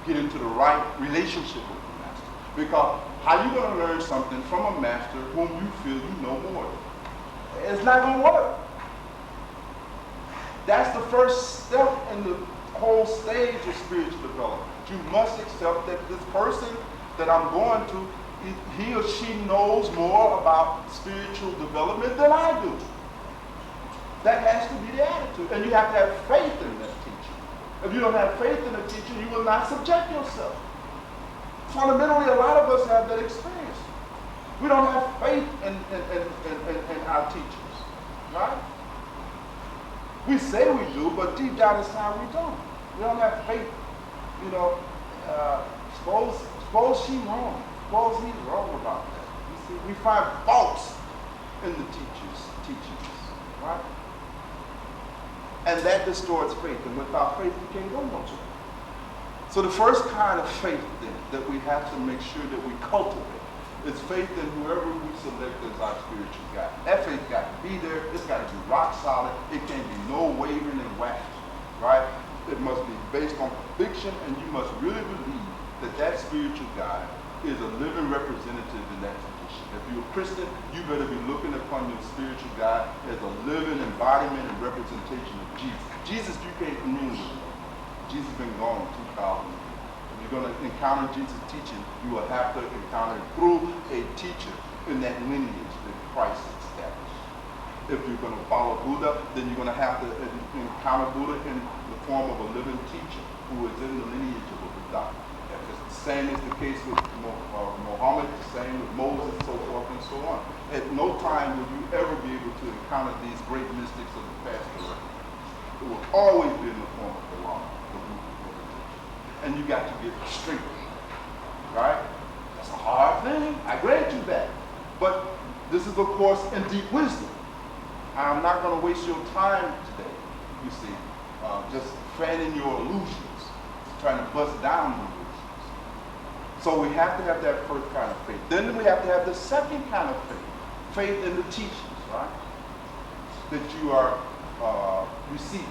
get into the right relationship with the master. Because how you going to learn something from a master whom you feel you know more? It's not going to work. That's the first step in the whole stage of spiritual development. You must accept that this person that I'm going to, he or she knows more about spiritual development than I do. That has to be the attitude. And you have to have faith in that teacher. If you don't have faith in a teacher, you will not subject yourself. Fundamentally, a lot of us have that experience. We don't have faith in our teachers, right? We say we do, but deep down inside we don't. We don't have faith. You know, suppose she's wrong. Suppose he's wrong about that. You see, we find faults in the teachers' teachings, right? And that distorts faith. And without faith, you can't go much. So the first kind of faith then that we have to make sure that we cultivate is faith in whoever we select as our spiritual guide. That faith got to be there. It's got to be rock solid. It can't be no wavering and wafting, right? It must be based on conviction, and you must really believe that that spiritual guide is a living representative in that tradition. If you're a Christian, you better be looking upon your spiritual guide as a living embodiment and representation of Jesus. Jesus, you can't commune with him. Jesus has been gone 2,000 years. If you're going to encounter Jesus' teaching, you will have to encounter it through a teacher in that lineage that Christ established. If you're going to follow Buddha, then you're going to have to encounter Buddha in the form of a living teacher who is in the lineage of a Buddha. The same is the case with Muhammad, the same with Moses, and so forth and so on. At no time will you ever be able to encounter these great mystics of the past. It will always be in the form of the law. And you got to get straight, right? That's a hard thing. I grant you that. But this is, of course, in deep wisdom. I'm not going to waste your time today, you see, just fanning your illusions, trying to bust down the illusions. So we have to have that first kind of faith. Then we have to have the second kind of faith, faith in the teachings, right? That you are receiving.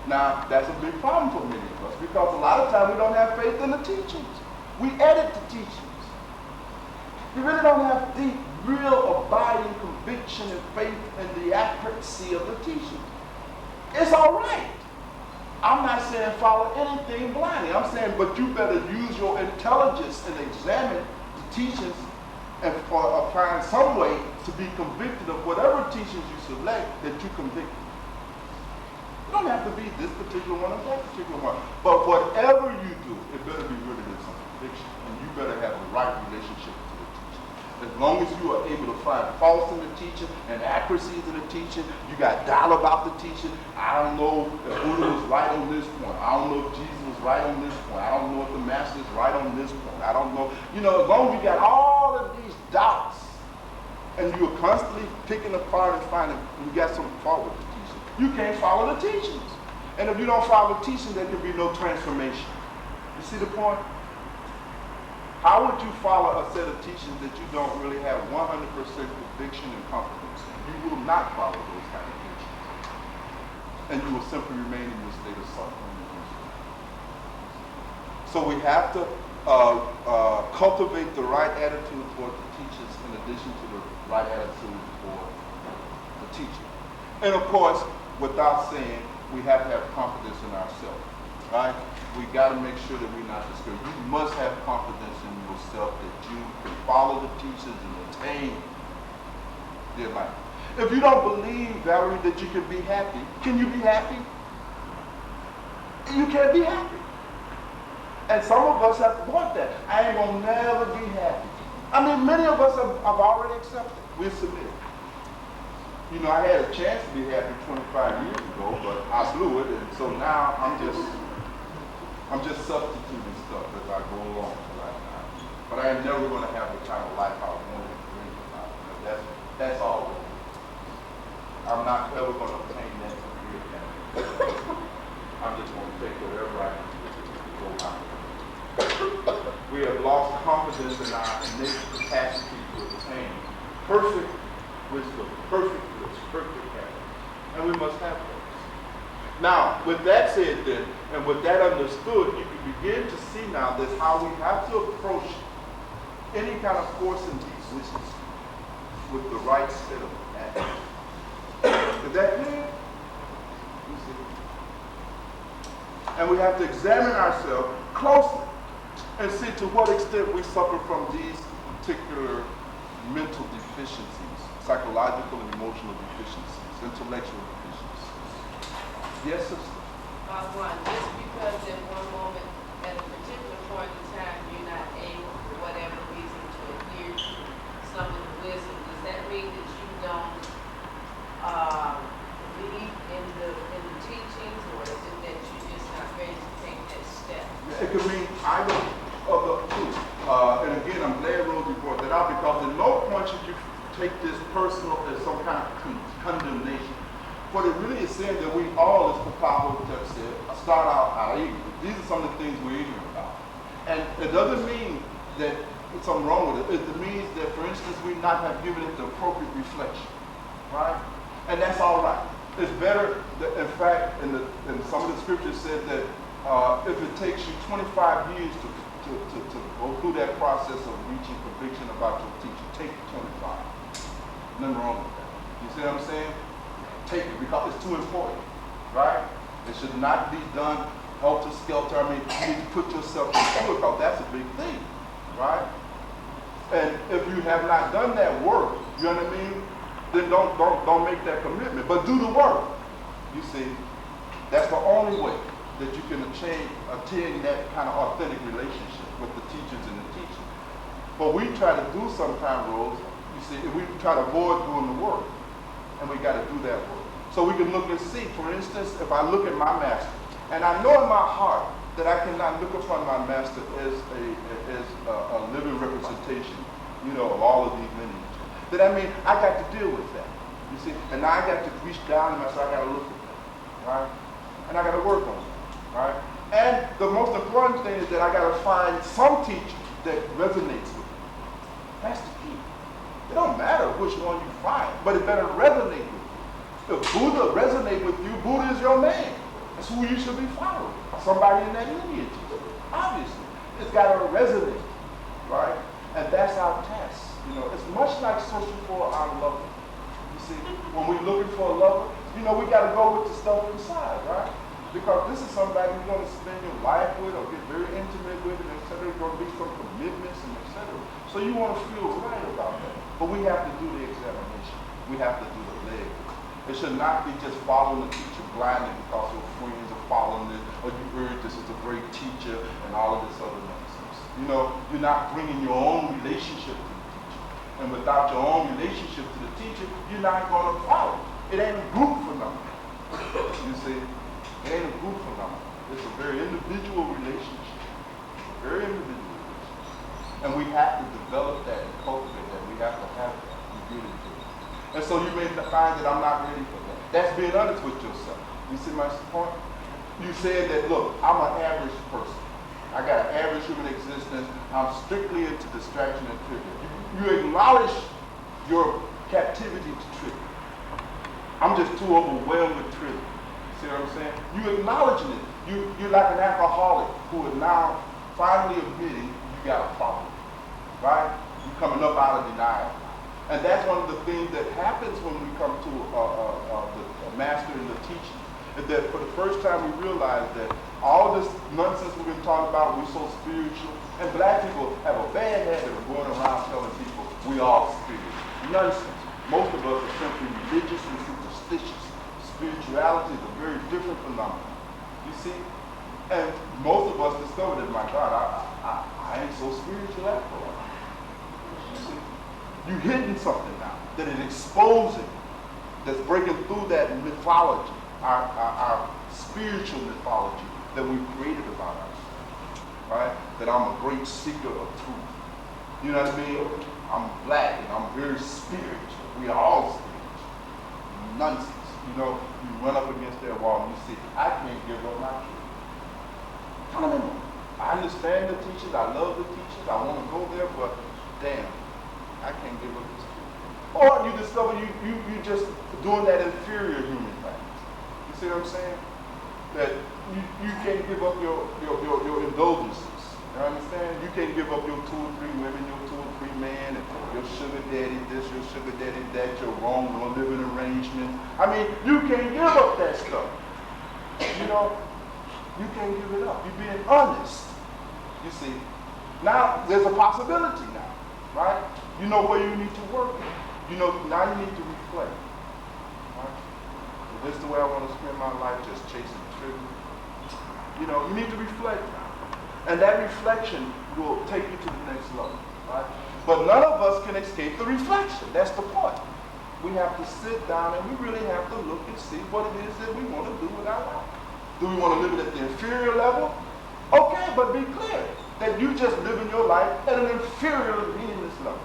Now, that's a big problem for many of us because a lot of times we don't have faith in the teachings. We edit the teachings. We really don't have deep, real, abiding conviction and faith in the accuracy of the teachings. It's all right. I'm not saying follow anything blindly. I'm saying, but you better use your intelligence and examine the teachings and find some way to be convicted of whatever teachings you select that you convict. It don't have to be this particular one or that particular one. But whatever you do, it better be rooted in some conviction. And you better have the right relationship to the teaching. As long as you are able to find faults in the teaching and accuracies in the teaching, you got doubt about the teaching. I don't know if Buddha was right on this point. I don't know if Jesus was right on this point. I don't know if the master is right on this point. I don't know. You know, as long as you got all of these doubts and you are constantly picking apart and finding you got some fault with the teaching, you can't follow the teachings. And if you don't follow the teachings, there can be no transformation. You see the point? How would you follow a set of teachings that you don't really have 100% conviction and confidence in? You will not follow those kind of teachings. And you will simply remain in this state of suffering. So we have to cultivate the right attitude toward the teachers in addition to the right attitude toward the teacher. And of course, without saying, we have to have confidence in ourselves, right? We got to make sure that we're not discouraged. You must have confidence in yourself that you can follow the teachers and attain their life. If you don't believe, Valerie, that you can be happy, can you be happy? You can't be happy. And some of us have bought that. I ain't going to never be happy. I mean, many of us have already accepted. We're submitted. You know, I had a chance to be happy 25 years ago, but I blew it, and so now I'm just substituting stuff as I go along right now. But I am never going to have the kind of life I wanted to bring about. That's all. I'm not ever going to obtain that career happiness. I'm just going to take whatever I can to go out. We have lost confidence in our innate capacity to attain perfect wisdom, perfect bliss, perfect happiness. And we must have those. Now, with that said then, and with that understood, you can begin to see now that how we have to approach any kind of course in these wishes with the right set of attitude. Is that clear? You see? And we have to examine ourselves closely and see to what extent we suffer from these particular mental deficiencies, psychological and emotional deficiencies, intellectual deficiencies. Yes, sister? Bhagwan, just because at one moment, at a particular point in time, you're not able, for whatever reason, to adhere to some of the wisdom, does that mean that you don't believe in the teachings, or is it that you're just not ready to take that step? It could mean either of the two. And again, I'm glad Rosie brought that out, because at no point should you take this personal as some kind of condemnation. What it really is saying that we all, as Papa have said, start out ignorant. These are some of the things we're ignorant about. And it doesn't mean that there's something wrong with it. It means that, for instance, we not have given it the appropriate reflection, right? And that's all right. It's better, that, in fact, in some of the scriptures said that if it takes you 25 years to go through that process of reaching conviction about your teacher, take 25. Nothing wrong with that. You see what I'm saying? Take it, because it's too important, right? It should not be done helter-skelter. I mean, you need to put yourself into it, because that's a big thing, right? And if you have not done that work, you know what I mean, then don't make that commitment. But do the work. You see, that's the only way that you can attain that kind of authentic relationship with the teachers and the teaching. But we try to do sometimes, Rose, you see, we try to avoid doing the work. And we got to do that work. So we can look and see, for instance, if I look at my master, and I know in my heart that I cannot look upon my master as a living representation, you know, of all of these lineages, then I mean, I got to deal with that, you see. And now I got to reach down and I got to look at that, right? And I got to work on it, right? And the most important thing is that I got to find some teacher that resonates with me. That's the key. It don't matter which one you find, but it better resonate with you. If Buddha resonates with you, Buddha is your man. That's who you should be following. Somebody in that lineage. Obviously. It's got to resonate, right? And that's our test. You know, it's much like searching for our lover. You see, when we're looking for a lover, you know, we got to go with the stuff inside, right? Because this is somebody you want to spend your life with or get very intimate with, and etc. There's going to be some commitments and etc. So you want to feel right about that. But we have to do the examination. We have to do the leg. It should not be just following the teacher blindly because your friends are following it, or you heard this is a great teacher and all of this other nonsense. You know, you're not bringing your own relationship to the teacher. And without your own relationship to the teacher, you're not going to follow. It ain't a group phenomenon. You see? It ain't a group phenomenon. It's a very individual relationship. Very individual relationship. And we have to develop that and cultivate that. We have to have that. We really do. And so you may find that I'm not ready for that. That's being honest with yourself. You see my point? You said that, look, I'm an average person. I got an average human existence. I'm strictly into distraction and trivia. You acknowledge your captivity to trivia. I'm just too overwhelmed with trivia. See what I'm saying? You acknowledging it. You're like an alcoholic who is now finally admitting you got a problem. Right? You're coming up out of denial. And that's one of the things that happens when we come to the master and the teaching. Is that for the first time we realize that all this nonsense we've been talking about, we're so spiritual, and black people have a bad habit of going around telling people we all spiritual. Nonsense. Most of us are simply religious and superstitious. Spirituality is a very different phenomenon. You see? And most of us discovered that, my God, I ain't so spiritual after all. You see? You're hitting something now that is exposing, that's breaking through that mythology, our spiritual mythology that we've created about ourselves, right? That I'm a great seeker of truth. You know what I mean? I'm black and I'm very spiritual. We are all spiritual. Nonsense. You know, you run up against that wall and you see, I can't give up my truth. No. I understand the teachers, I love the teachers, I want to go there, but damn, I can't give up this truth. Or you discover you just doing that inferior human thing. You see what I'm saying? that you can't give up your indulgences. You understand? You can't give up your 2 or 3 women, your 2 or 3 men, and your sugar daddy this, your sugar daddy that, your wrong living arrangement. I mean, you can't give up that stuff. You know, you can't give it up. You're being honest. You see. Now, there's a possibility now, right? You know where you need to work. You know, now you need to reflect. Right? So this is the way I want to spend my life, just chasing trivial. You know, you need to reflect now. And that reflection will take you to the next level, right? But none of us can escape the reflection. That's the point. We have to sit down and we really have to look and see what it is that we want to do with our life. Do we want to live it at the inferior level? Okay, but be clear that you just living your life at an inferior, meaningless level.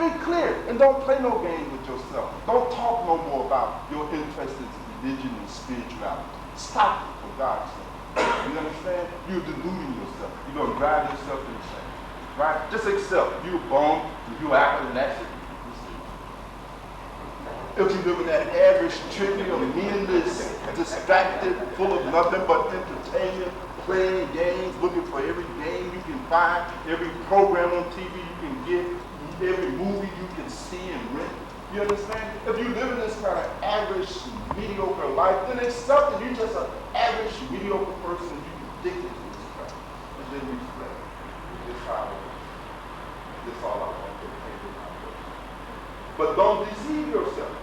Be clear and don't play no games with yourself. Don't talk no more about your interest in religion and spirituality. Stop it, for God's sake. You understand? You're deluding yourself. You're going to drive yourself insane. Right? Just accept. You're born, you're acting, and that's it. If you live in that average, trivial, meaningless, distracted, full of nothing but entertainment, playing games, looking for every game you can find, every program on TV you can get, every movie you can see and rent. You understand? If you live in this kind of average, mediocre life, then accept that you're just an average, mediocre person. You're addicted to this crap. And then reflect. This how it is. This all I want to take in my book. But don't deceive yourself.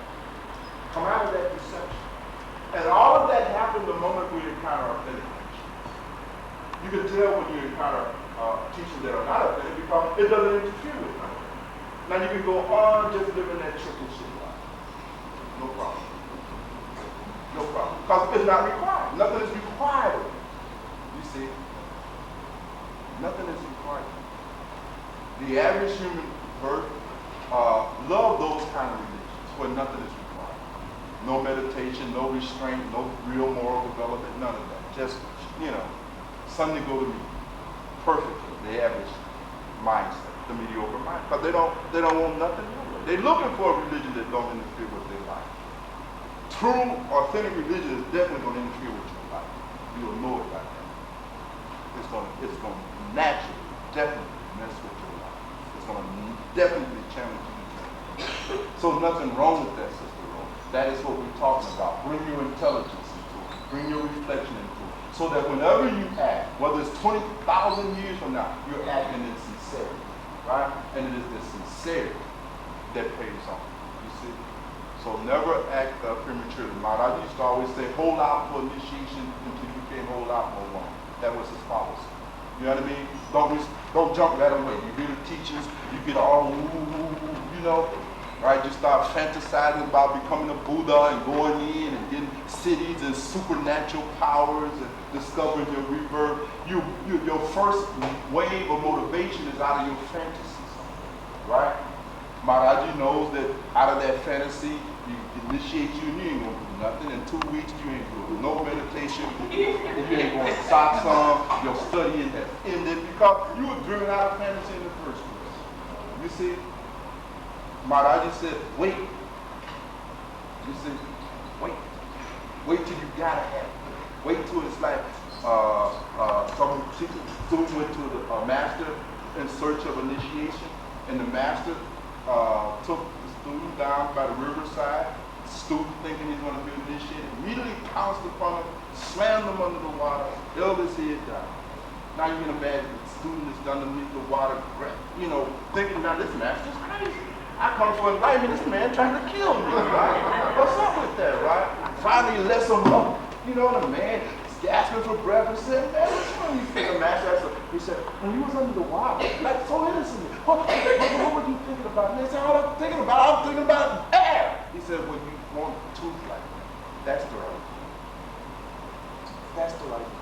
Come out of that deception. And all of that happened the moment we encounter authentic teaching. You can tell when you encounter teachings that are not authentic because it doesn't interfere with them. Now you can go on just living that triple shit life. No problem. No problem. Because it's not required. Nothing is required of you. You see? Nothing is required. The average human birth love those kind of religions where nothing is required. No meditation, no restraint, no real moral development, none of that. Just, you know, Sunday go to meeting. Perfectly. The average mindset. The mediocre mind, but they don't want nothing new. They're looking for a religion that don't interfere with their life. True, authentic religion is definitely going to interfere with your life. You'll know it like that. It's going to naturally, definitely mess with your life. It's going to definitely challenge you. So nothing wrong with that, Sister Rose. That is what we're talking about. Bring your intelligence into it. Bring your reflection into it. So that whenever you act, whether it's 20,000 years from now, you're acting in sincerity. Right? And it is the sincerity that pays off. You see? So never act prematurely. I used to always say, hold out for initiation until you can't hold out no longer. That was his policy. You know what I mean? Don't jump right away. You hear the teachings, you get all you know, right? You start fantasizing about becoming a Buddha and going in and getting cities and supernatural powers and discovering your rebirth. Your first wave of motivation is out of your fantasies, right? Maharaji knows that out of that fantasy, you initiate you and you ain't gonna do nothing. In 2 weeks, you ain't doing no meditation. You ain't going to satsang. Your studying has ended because you were driven out of fantasy in the first place. You see, Maharaji said, wait. You see, wait. Wait till you gotta have it. Wait till it's like student went to the master in search of initiation, and the master took the student down by the riverside. The student thinking he's going to be initiated, immediately pounced upon him, slammed him under the water, held his head down. Now you can imagine the student is underneath the water, you know, thinking, now this master's crazy. I come for enlightenment, this man trying to kill me, right? What's up with that, right? Finally lets him up. You know, the man gasping for breath and said, man, what's wrong? You think the master, he said, when you was under the water, like so innocently, what were you thinking about? And they said, all I'm thinking about air. He said, well, you want the truth like that. That's the right thing. That's the right thing.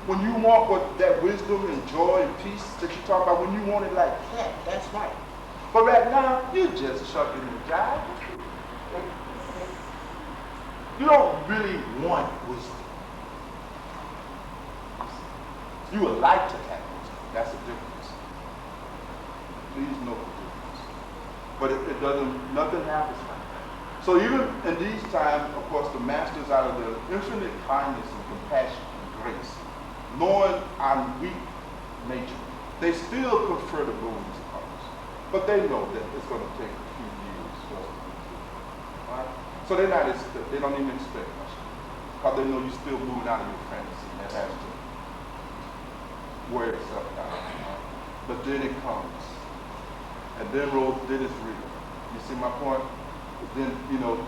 When you want what that wisdom and joy and peace that you talk about, when you want it like that, that's right. But right now, you just chucking and jive. You don't really want wisdom. You would like to have wisdom. That's the difference. Please know the difference. But it doesn't, nothing happens like that. So even in these times, of course, the masters out of their infinite kindness and compassion and grace, knowing our weak nature, they still confer the boons of others. But they know that it's going to take a few years for us to complete. Right? So they don't even expect much. Because they know you're still moving out of your fantasy. And that has to wear itself out. Right? But then it comes. And then it's real. You see my point? Then,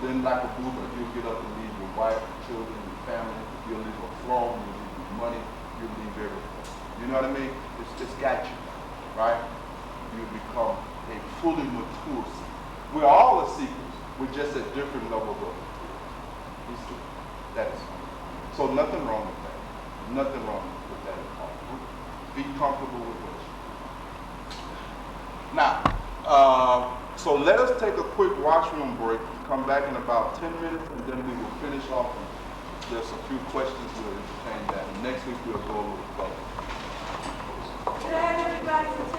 then like a boomer, you'll get up and leave your wife, children, your family, you'll leave a throne, you'll leave your money, you'll leave everything. You know what I mean? It's got you, right? You become a fully mature seeker. We're all the seekers. We're just at different levels of maturity. It's true. That is fine. So nothing wrong with that. Nothing wrong with that at all. Be comfortable with what you do. Now, so let us take a quick washroom break, come back in about 10 minutes, and then we will finish off. There's a few questions we'll entertain that. Next week we'll go a little further. Good everybody.